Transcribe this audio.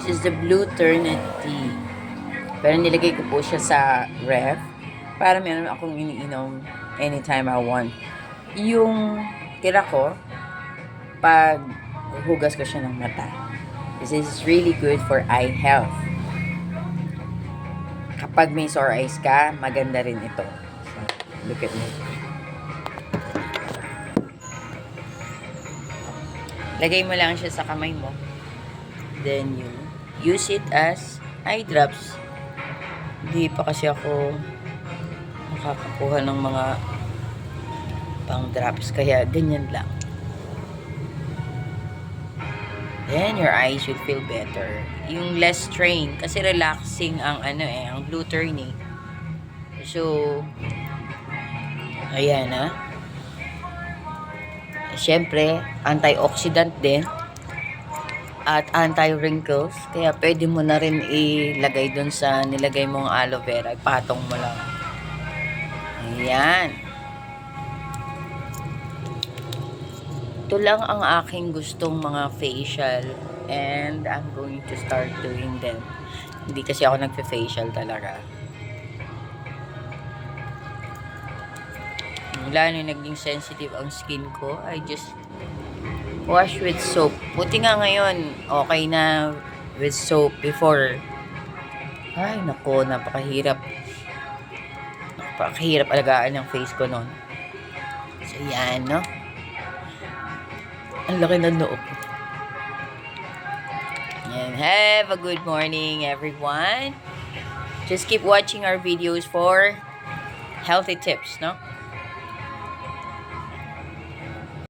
This is the Blue Turnip Tea. Pero nilagay ko po siya sa ref para meron akong iniinom anytime I want. Yung tira ko, pag hugas ko siya ng mata. This is really good for eye health. Kapag may sore eyes ka, maganda rin ito. So, look at me. Lagay mo lang siya sa kamay mo. Then you use it as eye drops. Hindi pa kasi ako nakakakuha ng mga pang drops. Kaya ganyan lang. Then your eyes should feel better. Yung less strain. Kasi relaxing ang ang Blue Turnip. So, ayan Siyempre, antioxidant din. At anti-wrinkles. Kaya pwede mo na rin ilagay dun sa nilagay mong aloe vera. Patong mo lang. Ayan. Ito lang ang aking gustong mga facial. And I'm going to start doing them. Hindi kasi ako nagfe-facial talaga. Lalo naging sensitive ang skin ko. I just wash with soap. Buti nga ngayon, okay na with soap before. Ay, nako, napakahirap. Napakahirap alagaan ng face ko noon. So, yan, no? Ang laki ng noo ko. Yan. Have a good morning, everyone. Just keep watching our videos for healthy tips, no?